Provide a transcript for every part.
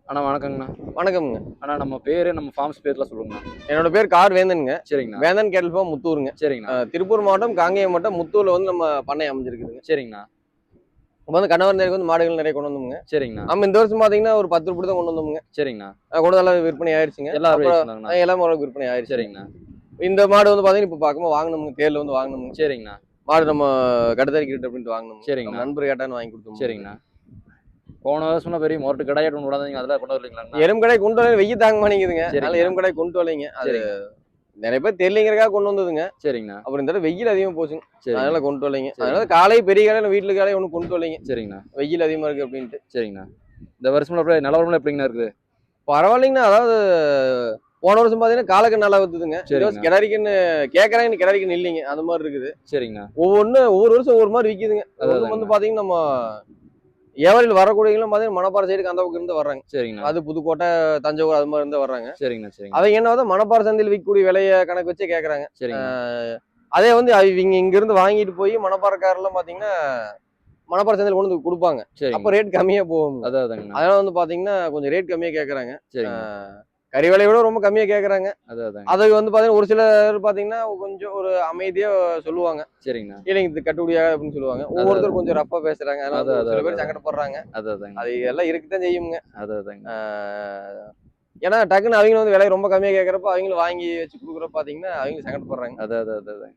அண்ணா வணக்கங்கண்ணா. வணக்கம்ங்க. அண்ணா நம்ம பேரு, நம்ம ஃபார்ம்ஸ் பேர்லாம் சொல்லுங்கண்ணா. என்னோட பேர் கார் வேந்தனுங்க. சரிங்கண்ணா. வேந்தன் கேட்டல் ஃபார்ம் முத்தூருங்க. சரிங்கண்ணா. திருப்பூர் மாவட்டம், காங்கேயம் மாவட்டம், முத்தூர்ல வந்து நம்ம பண்ணை அமைஞ்சிருக்குதுங்க. சரிங்கண்ணா. நம்ம வந்து கணவர் நேருக்கு வந்து மாடுகள் நிறைய கொண்டு வந்தோமுங்க. சரிங்கண்ணா. நம்ம இந்த வருஷம் பாத்தீங்கன்னா ஒரு 10 உருப்படி தான் கொண்டு வந்தோமுங்க. சரிங்கண்ணா. கொண்டு வந்து எல்லாம் விற்பனை ஆயிருச்சுங்க. எல்லாம் ஓரளவுக்கு விற்பனை ஆயிருச்சு. சரிங்கண்ணா. இந்த மாடு வந்து பாத்தீங்கன்னா இப்ப பார்க்கும்போது வாங்கணுமுங்க. தேர்ல வந்து வாங்கணுமுங்க. சரிங்கண்ணா. மாடு நம்ம கடுத்தரிக்கிட்டு அப்படின்ட்டு வாங்கணும். சரிங்கண்ணா. நண்பர் கேட்டான்னு வாங்கி கொடுத்தோம். சரிங்கண்ணா. போன வருஷம் பெரிய மொரட்டு கடையாட்டு ஒன்று விடாதீங்க, அதெல்லாம் கொண்டு வரலீங்களா? எறும்பு கடை கொண்டு வர வெய்ய தாங்க மாட்டேங்குதுங்க. அதனால எறும்பு கடை கொண்டு வரலைங்க. அது நிறைய பேர் தெரியலங்கிறக்காக கொண்டு வந்ததுங்க. சரிங்கண்ணா. அப்புறம் இந்த தடவை வெயில் அதிகமா போச்சுங்க. அதனால கொண்டு வரலைங்க. அதனால காலை பெரிய காலையில வீட்டுல காலையை ஒன்றும் கொண்டு வரலைங்க. சரிங்கண்ணா. வெயில் அதிகமா இருக்கு அப்படின்ட்டு. சரிங்கண்ணா. இந்த வருஷம் நிலவரம்லாம் எப்படிங்கண்ணா இருக்குது? பரவாயில்லைங்கண்ணா. அதாவது போன வருஷம் பாத்தீங்கன்னா காலக்கண்ணு நல்லா வந்துதுங்க. கிணறிக்கன்னு கேட்கறாங்க, கிணறிக்கன்னு இல்லைங்க. அந்த மாதிரி இருக்குது. சரிங்கண்ணா. ஒவ்வொரு வருஷம் ஒவ்வொரு மாதிரி விக்குதுங்க. வந்து பாத்தீங்கன்னா நம்ம ஏவரில் வரக்கூடியவங்களும் பாத்தீங்கன்னா மணப்பாறை சைடுக்கு அந்த பக்கம் இருந்து வர்றாங்க. சரிங்கண்ணா. அது புதுக்கோட்டை, தஞ்சாவூர் அது மாதிரி இருந்து வர்றாங்க. சரிங்கண்ணா. சரிங்க. அவங்க என்ன மணப்பாறை சந்தையில் விற்கக்கூடிய விலையை கணக்கு வச்சு கேட்கறாங்க. சரிங்க. அதே வந்து அவங்க இங்க இருந்து வாங்கிட்டு போய் மணப்பாறைக்காரெல்லாம் பாத்தீங்கன்னா மணப்பாறை சந்தையில் கொண்டு வந்து கொடுப்பாங்க. அப்ப ரேட் கம்மியா போகும். அதனால வந்து பாத்தீங்கன்னா கொஞ்சம் ரேட் கம்மியா கேட்கறாங்க. கறி விலையை விட ரொம்ப கம்மியா கேட்கறாங்க. அது வந்து பாத்தீங்கன்னா ஒரு சிலர் பாத்தீங்கன்னா கொஞ்சம் ஒரு அமைதியா சொல்லுவாங்க. சரிங்கண்ணா. இல்லைங்க இது கட்டுப்படியா அப்படின்னு சொல்லுவாங்க. ஒவ்வொருத்தர் கொஞ்சம் ரப்பா பேசுறாங்க. அதனால சில பேர் சங்கடப்படுறாங்க. அது எல்லாம் இருக்குதான் செய்யுங்க. ஏன்னா டக்குன்னு அவங்க வந்து விலை ரொம்ப கம்மியா கேட்கறப்ப அவங்களும் வாங்கி வச்சு கொடுக்குறப்ப பாத்தீங்கன்னா அவங்க சங்கடப்படுறாங்க.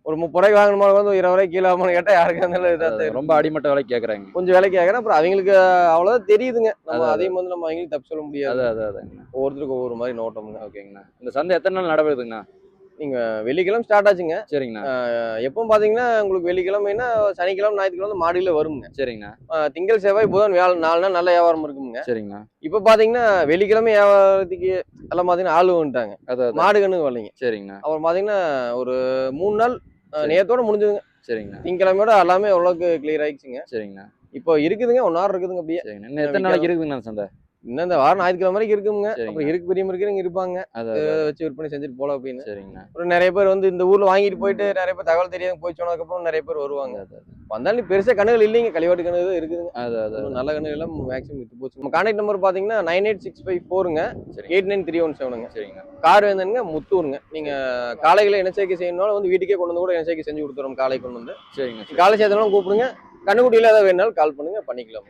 ஒரு 30 ரூபாய்க்கு வாங்கணுமா வந்து 20 ரூபாய்க்கு கீழே ஆகணும்னு கேட்டா யாருக்கு இருந்தாலும் ரொம்ப அடிமட்ட விலை கேட்கறாங்க. கொஞ்சம் விலை கேட்கறேன். அப்புறம் அவங்களுக்கு அவ்வளவுதான் தெரியுதுங்க. நம்ம அதையும் வந்து நம்ம அவங்களுக்கு தப்பு சொல்ல முடியாது. ஒவ்வொருத்தருக்கும் ஒவ்வொரு மாதிரி நோட்டம்ங்க. ஓகேங்கண்ணா. இந்த சந்தை எத்தனை நாள் நடக்குதுங்கண்ணா? நீங்க வெள்ளிக்கிழமை ஸ்டார்ட் ஆச்சுங்க. சரிங்கண்ணா. எப்பவும் பாத்தீங்கன்னா உங்களுக்கு வெள்ளிக்கிழமைன்னா சனிக்கிழமை, ஞாயிற்றுக்கிழமை மாடுகள வருங்க. சரிங்கண்ணா. திங்கள், செவ்வாய், புதன், வியாழன் 4 நாள் நல்ல வியாபாரம் இருக்குங்க. சரிங்கண்ணா. இப்ப பாத்தீங்கன்னா வெள்ளிக்கிழமை வியாபாரத்துக்கு எல்லாம் பாத்தீங்கன்னா ஆளு வந்துட்டாங்க. மாடு கண்ணு வரலைங்க. சரிங்கண்ணா. அப்புறம் பாத்தீங்கன்னா ஒரு 3 நாள் நேரத்தோட முடிஞ்சதுங்க. சரிங்கண்ணா. திங்கக்கிழமையோட எல்லாமே ஓரளவுக்கு கிளியர் ஆயிடுச்சுங்க. சரிங்கண்ணா. இப்போ இருக்குதுங்க 1 hour இருக்குதுங்க அப்படியே. இன்னும் எத்தனை நாளைக்கு இருக்குதுங்கண்ணா சந்தை? இன்னும் இந்த வாரம் ஞாயிற்றுக்கிழமை வரைக்கும் இருக்குங்க. அப்புறம் இருக்கு பெரிய இருக்கிறவங்க இருப்பாங்க. வச்சு விற்பனை செஞ்சுட்டு போலாம் அப்படின்னு. சரிங்கண்ணா. அப்புறம் நிறைய பேர் வந்து இந்த ஊர்ல வாங்கிட்டு போயிட்டு நிறைய பேர் தகவல் தெரியாம போய் சொன்னதுக்கப்புறம் நிறைய பேர் வருவாங்க. வந்தாலும் பெருசா கணுகள் இல்லைங்க. களிவாட்டு கணுகள் இருக்குதுங்க. நல்ல கணுகள் எல்லாம் மேக்ஸிமம் வித்து போச்சு. நம்ம கான்டாக்ட் நம்பர் பாத்தீங்கன்னா 98654ங்க 89317ங்க. சரிங்க. கார் வேந்தனுங்க, முத்தூருங்க. நீங்க காலைகளை இனச்சேர்க்கை செய்யணும்னாலும் வந்து வீட்டுக்கே கொண்டு வந்து கூட இனச்சேர்க்கை செஞ்சு கொடுத்துறோம். காலை கொண்டு வந்து. சரிங்க. காலை சேர்த்தனாலும் கூப்பிடுங்க. கண்ணுக்குட்டியில ஏதாவது வேணாலும் கால் பண்ணுங்க, பண்ணிக்கலாம்.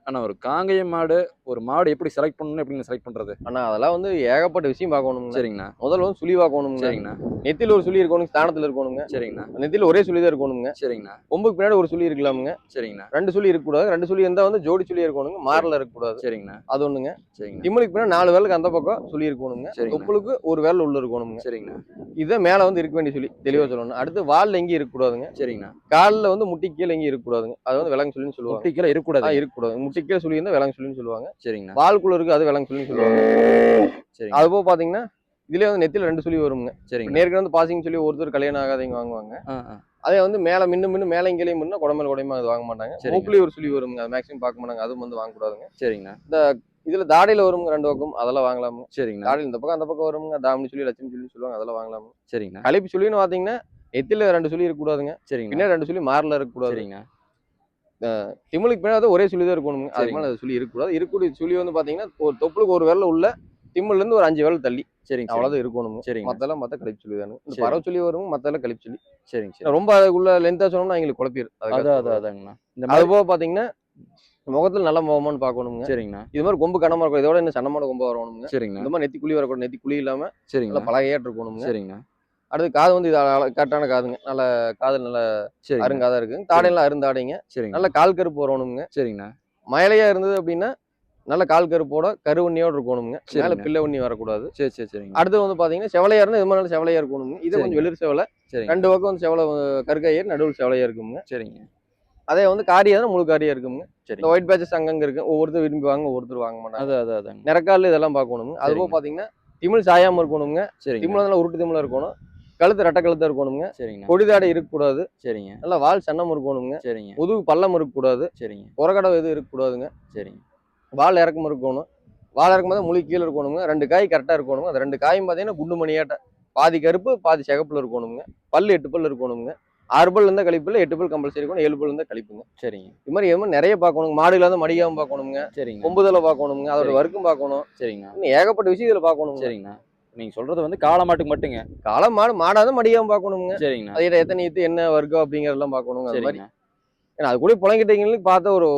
ஆனா ஒரு காங்கேயம் மாடு, ஒரு மாடு எப்படி செலக்ட் பண்ணணும், எப்படி செலக்ட் பண்றது? ஆனா அதெல்லாம் வந்து ஏகப்பட்ட விஷயம் பார்க்கணும். சரிங்கண்ணா. முதல்ல வந்து சுழி பார்க்கணும். சரிங்கண்ணா. நெத்தில ஒரு சுழி இருக்கணும், ஸ்தானத்துல இருக்கணுங்க. சரிங்கண்ணா. நெத்தில ஒரே சுழி தான் இருக்கணுங்க. சரிங்கண்ணா. கொம்புக்கு பின்னாடி ஒரு சுழி இருக்கலாமுங்க. சரிங்கண்ணா. 2 சுழி இருக்கக்கூடாது. 2 சுழி இருந்தா வந்து ஜோடி சுழி இருக்கணுங்க. மாறல இருக்கக்கூடாது. சரிங்கண்ணா. அது ஒண்ணுங்க. சரிங்க. திம்முலுக்கு பின்னாடி 4 விரலுக்கு அந்த பக்கம் சுழி இருக்கணுங்க. தொப்புளுக்கு ஒரு விரல் உள்ள இருக்கணுங்க. சரிங்கண்ணா. இதை மேல வந்து இருக்க வேண்டிய சொல்லி தெளிவா சொல்லணும். அடுத்து வால்ல எங்கேயும் இருக்கக்கூடாதுங்க. சரிங்கண்ணா. காலில் வந்து முட்டி கீழே எங்கேயும் இருக்கக்கூடாதுங்க. அது வந்து விலங்கு சொல்லின்னு சொல்லுவாங்க. முட்டி கீழே இருக்கக்கூடாது. முட்டி கீழே சுழி இருந்தா விலங்கு சொல்லின்னு சொல்லுவாங்க. சரிங்க. வால்குள்ள இருக்கு அது விலங்கு சொல்லின்னு சொல்லுவாங்க. சரி. அது போக பாத்தீங்கன்னா இதுலயே வந்து நெத்தில 2 சுழி வருங்க. சரிங்க. நேருக்கு வந்து பாசிங் சொல்லி ஒருத்தர் கல்யாணம் ஆகாதவங்க வாங்குவாங்க. அதே வந்து மேல மின்னு மேல இங்கேயும் முன்ன குடமேல குடையமா அது வாங்க மாட்டாங்க. மூக்குலயே ஒரு சுழி வருங்க. அது மேக்ஸிமம் பார்க்க மாட்டாங்க. அதுவும் வந்து வாங்க கூடாதுங்க. சரிங்க. இந்த இதுல தாடையில வருங்க 2 பக்கம், அதெல்லாம் வாங்கலாமா? சரிங்க. தாடையில இந்த பக்கம் அந்த பக்கம் வருங்க. தாமணி சொல்லி லட்சுமி சொல்லி சொல்லுவாங்க, அதெல்லாம் வாங்கலாமா? சரிங்க. கழிப்பு சுழின்னு பாத்தீங்கன்னா நெத்தில 2 சுழி இருக்கக்கூடாதுங்க. சரிங்க. பின்னாடி 2 சுழி மாறல இருக்கக்கூடாது. சரிங்க. திமுலுக்கு பின்னாடி ஒரே சுழி தான் இருக்கணுங்க. அதுக்கு மேல அது சுழி இருக்கக்கூடாது. இருக்கக்கூடிய சுழி வந்து பாத்தீங்கன்னா ஒரு தொப்புளுக்கு ஒரு விரல் உள்ள, திம்முல இருந்து ஒரு 5 விரல் தள்ளி. சரிங்க. அவ்வளவுதான் இருக்கணுங்க. சரிங்க. மத்தெல்லாம் கழிப்பு சுழி தானுங்க. இந்த பறவை சுழி வரும், மத்தெல்லாம் கழிப்பு சுழி. சரிங்க. ரொம்ப அதுக்குள்ள லென்த்தா சொன்னோம்னா எங்களுக்கு குழப்பிடும். அது போக பாத்தீங்கன்னா முகத்துல நல்ல முகமானு பாக்கணுங்க. சரிங்கண்ணா. இது மாதிரி கொம்பு கனமா இருக்கும். இதோட இன்னும் சன்னமான கொம்பு வரணுங்க. சரிங்க. இந்த மாதிரி நெத்தி குழி வரக்கூடாது. நெத்தி குழி இல்லாம சரிங்க பழகையாட்டு இருக்கணுங்க. சரிங்க. அடுத்து காது வந்து இது கரெக்டான காதுங்க. நல்ல காது நல்ல அருங்காதா இருக்குங்க. தாடையெல்லாம் அருந்தாடைங்க. சரிங்க. நல்ல கால் கருப்பு வரணுங்க. சரிங்கண்ணா. மயிலையா இருந்தது அப்படின்னா நல்ல கால் கருப்போட கருவண்ணியோட இருக்கணுங்க. மேல பிள்ளை வண்ணி வரக்கூடாது. சரி சரி சரிங்க. அடுத்து வந்து பாத்தீங்கன்னா செவலையா இருந்தா இது மாதிரி நல்ல செவலையா இருக்கணுங்க. இது கொஞ்சம் வெளிர் செவலை. 2 பக்கம் வந்து செவலை கருக்கையர் நடுவில் செவலையா இருக்குங்க. சரிங்க. அதே வந்து காரியா தான் முழு காரியா இருக்குங்க. இந்த ஒயிட் பேச்சஸ் அங்கங்க இருக்கு. ஒவ்வொருத்தர் விரும்பி வாங்க, ஒவ்வொருத்தர் வாங்க மாட்டாங்க. நிறக்கால் இதெல்லாம் பார்க்கணுங்க. அது போக பாத்தீங்கன்னா திமிழ் சாயாம இருக்கணுங்க. திமிழ் நல்லா உருட்டு திமிழா இருக்கணும். கழுத்து ரெட்டை கழுத்தா இருக்கணுங்க. சரிங்க. கொடிதாடை இருக்கக்கூடாது. சரிங்க. நல்லா வால் சன்னம் இருக்கணுங்க. சரிங்க. முதுகு பள்ளம் இருக்கக்கூடாது. சரிங்க. புறக்கடவை எதுவும் இருக்கக்கூடாதுங்க. சரிங்க. வால் இறக்கம் இருக்கணும். வால் இறக்கும் போது முழு கீழே இருக்கணுங்க. 2 காய் கரெக்டா இருக்கணுங்க. அந்த 2 காயும் பாத்தீங்கன்னா குண்டு மணியாட்ட பாதி கருப்பு பாதி சிகப்புல இருக்கணுங்க. பல்லு 8 பல்லு இருக்கணுங்க. 6 பல் இருந்தா கழிப்பு இல்லை, 8 பல் கம்பல்சரி இருக்கணும், 7 பல் இருந்தா கழிப்புங்க. சரிங்க. இது மாதிரி நிறைய பார்க்கணும். மாடுகளை வந்து மடிக்காம பார்க்கணுங்க, சரிங்க. கொம்புதலை பார்க்கணுங்க, அதோட சரிங்க. வர்க்கம் பார்க்கணும். சரிங்கண்ணா. இன்னும் ஏகப்பட்ட விஷயம் இதுல பார்க்கணுங்க. சரிங்கண்ணா. நீங்க சொல்றது வந்து காளை மாட்டுக்கு மட்டுங்க. காளை மாடு மாடாத மடிக்காம பார்க்கணுங்க. சரிங்கண்ணா. அது எத்தனை ஈத்து என்ன வர்க்கம் அப்படிங்கறதெல்லாம் பார்க்கணுங்க. அது மாதிரி சரிங்கண்ணா. ஏன்னா அது கூட புழங்கிட்டீங்கன்னு பார்த்த ஒரு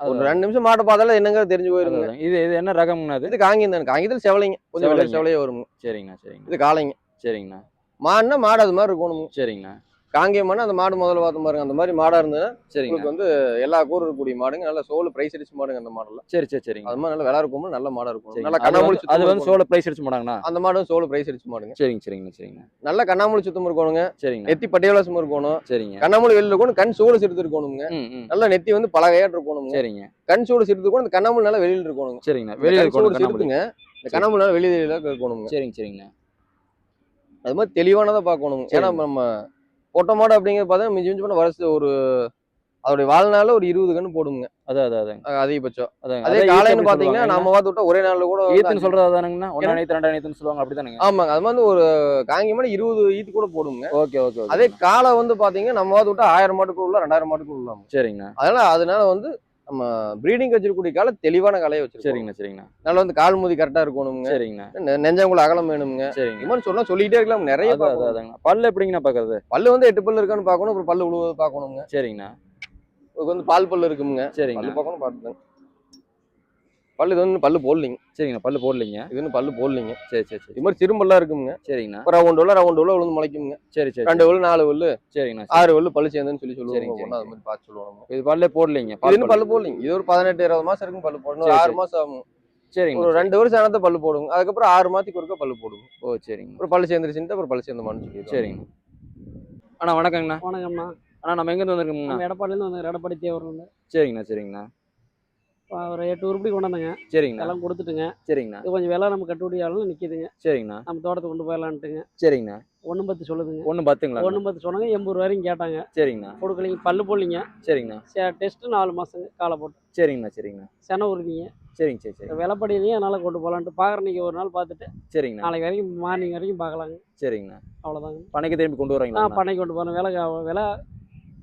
ஒரு 2 நிமிஷம் மாட்டை பார்த்தாலும் என்னங்க தெரிஞ்சு போயிருங்க. அதான். இது என்ன ரகம்ண்ணா அது? இது காங்கியம் தானே. காங்கியத்தில் செவலைங்க, கொஞ்சம் வெள்ளை செவலையே வருங்க. சரிங்கண்ணா. சரிங்க. இது காளைங்க. சரிங்கண்ணா. மாடுனா மாடு அது மாதிரி இருக்கணுங்க. சரிங்கண்ணா. காங்கேயமான அந்த மாடு முதல்ல பார்த்து பாருங்க, அந்த மாதிரி மாடா இருந்ததுன்னா சரிங்க. உங்களுக்கு வந்து எல்லா கூறு இருக்கக்கூடிய மாடுங்க, நல்ல சோள பிரைஸ் அடிச்சு மாடுங்க அந்த மாடெல்லாம். சரிங்க. அது மாதிரி நல்ல விலை இருக்கும், நல்ல மாடா இருக்கும், சரிங்க. நல்ல கண்ணாமூலி அது சுத்தம் வந்து சோள பிரைஸ் அடிச்சு மாட்டாங்கண்ணா? அந்த மாடும் சோள பிரைஸ் அடிச்சு மாடுங்க. சரிங்க. நல்ல கண்ணாமூலி சுத்தம் இருக்கணுங்க. சரிங்க. நெத்தி பட்டியலாசம் இருக்கணும். சரிங்க. கண்ணாமூலி வெளியில இருக்கணும், கண் சூடு சிறுத்து இருக்கணுங்க. நல்ல நெத்தி வந்து பலகையாட்டு இருக்கணுங்க. சரிங்க. கண் சூடு சிறுத்து இருக்கணும், இந்த கண்ணாமூலி நல்லா வெளியில இருக்கணுங்க. சரிங்க. வெளியில இருக்கணும் சிறுத்துங்க, இந்த கண்ணாமூலி நல்லா வெளியில இருக்கணுங்க. சரிங்க. அது மாதிரி தெளிவானதா பார்க்கணுங்க. ஏன்னா நம்ம பொட்டை மாடு அப்படிங்கிறது பார்த்தா மிஞ்சி மிஞ்சி பண்ண வருஷம் ஒரு அதோடைய வாழ்நாள்ல ஒரு 20 கன்று போடுங்க. அதான் அதிகபட்சம். அதான். அதே காளைன்னு பாத்தீங்கன்னா நம்ம பார்த்து விட்டா ஒரே நாள்ல கூட ஈத்துன்னு சொல்றது அதானுங்கண்ணா? 1 நேத்து 2 நேத்துன்னு சொல்லுவாங்க, அப்படிதானுங்க? ஆமாங்க. அது மாதிரி ஒரு காங்கி மாடு 20 ஈத்து கூட போடுங்க. ஓகே. அதே காளை வந்து பாத்தீங்கன்னா நம்ம பார்த்து விட்டா 1000 மாட்டுக்கு உள்ள 2000 மாட்டுக்கு உள்ளாம. சரிங்கண்ணா. அதனால வந்து நம்ம பிரீடிங் வச்சிருக்கக்கூடிய காலை தெளிவான காலையை வச்சிருக்கோம். சரிங்கண்ணா. நல்லா வந்து கால் மூதி கரெக்டா இருக்கணுங்க. சரிங்கண்ணா. நெஞ்சங்குள்ள அகலம் வேணுங்க. சரிங்க. இது மாதிரி சொன்னா சொல்லிட்டே இருக்கலாம், நிறைய அதாங்க. பல்லு எப்படிங்கண்ணா பாக்குறது? பல்லு வந்து 8 பல்லு இருக்கான்னு பார்க்கணும், அப்புறம் பல்லு உழுவது பார்க்கணுங்க. சரிங்கண்ணா. இதுக்கு வந்து பால் பல்லு இருக்குங்க. சரிங்க. பல்லு பார்க்கணும், பார்த்துங்க. பல்லு இது வந்து பல்லு போடலிங்க. சரிங்கண்ணா. பல்லு போடலிங்க. இது வந்து பல்லு போடலிங்க. சரி. இது மாதிரி சிறும்பல்லா இருக்குங்க. சரிங்கண்ணா. ரவுண்ட் உள்ள விழுந்து முளைக்குங்க. சரி. 2 வல்லு 4 வல்லு சரிங்கண்ணா. 6 வல்லு பல்லு சேர்ந்துன்னு சொல்லுவாங்க. சரிங்க. அது மாதிரி பார்த்து சொல்லுவாங்க. இது பல்லே போடலிங்க. இது இன்னும் பல்லு போடலிங்க. இது ஒரு 18-20 மாசம் இருக்கும் பல்லு போடணும். 6 மாசம் ஆகும். சரிங்க. ஒரு 2 வருஷம் ஆனத பல்லு போடுங்க. அதுக்கப்புறம் 6 மாசத்துக்கு ஒருக்கா பல்லு போடுங்க. ஓ சரிங்க. அப்புறம் பல்லு சேர்ந்துருச்சுன்னு அப்புறம் பல்லு சேர்ந்தமான்னு சொல்லிடுவோம். சரிங்க. அண்ணா வணக்கங்கண்ணா. வணக்கம்ண்ணா. அண்ணா நம்ம எங்கேருந்து வந்திருக்கோங்கண்ணா? நம்ம எடப்பாடிலேருந்து வந்து எடப்பாடி தேவருந்து. சரிங்கண்ணா. ஒரு 8 உருப்படி கொண்டாந்துங்க. சரிங்கண்ணா. எல்லாம் கொடுத்துட்டுங்க. சரிங்கண்ணா. இது கொஞ்சம் விலை நம்ம கட்டுப்படி ஆகலாம் நிற்கிதுங்க. சரிங்கண்ணா. நம்ம தோட்டத்துக்கு கொண்டு போயிடலான்ட்டுங்க. சரிங்கண்ணா. 1.10 சொல்லுதுங்க. 1.10ங்களா? 1.10 சொன்னாங்க, 80 ரூபா வரைக்கும் கேட்டாங்க. சரிங்கண்ணா. கொடுக்கலிங்க, பல்லு போடலிங்க. சரிங்கண்ணா. டெஸ்ட் 4 மாசங்க காலை போட்டு. சரிங்கண்ணா. சென உறுதிங்க. சரி. விலைப்படியிலையும் அதனால கொண்டு போகலான்ட்டு பார்க்குறீங்க. ஒரு நாள் பார்த்துட்டு சரிங்கண்ணா. நாளைக்கு வரைக்கும் மார்னிங் வரைக்கும் பார்க்கலாங்க. சரிங்கண்ணா. அவ்வளோதாங்க. பண்ணைக்கு திரும்பி கொண்டு வரீங்களா? பண்ணைக்கு கொண்டு போகிறோம். விலை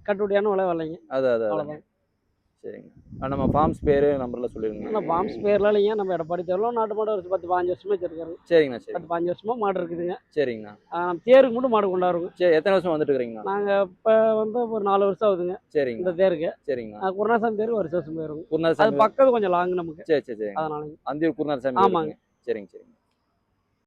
கட்டுப்படியான விலை வரலைங்க. அவ்வளோதான். சரிங்க. நம்ம ஃபார்ம்ஸ் பேர் நம்பர்லாம் சொல்லிருங்க. ஆனால் ஃபார்ம்ஸ் பேர்லாம் இல்லைங்க. நம்ம எடப்பாடி தேவலாம் நாட்டு மாடு ஒரு 10-15 வருஷமா வச்சிருக்காரு. சரிங்கண்ணா. 10-15 வருஷமா மாடு இருக்குதுங்க. சரிங்கண்ணா. தேருக்கு மட்டும் மாடு கொண்டாடுங்க. சரி. எத்தனை வருஷம் வந்துட்டு இருக்கிறீங்கண்ணா? நாங்கள் இப்போ வந்து ஒரு 4 வருஷம் ஆகுதுங்க. சரிங்க. இந்த தேருக்கு. சரிங்கண்ணா. குருநாசாமி தேருக்கு வருஷம் போயிருங்க. குருநாசாமி அது பக்கத்து கொஞ்சம் லாங் நமக்கு. சரி. அதனால அந்தியூர் குருநாசாமி. ஆமாங்க. சரிங்க.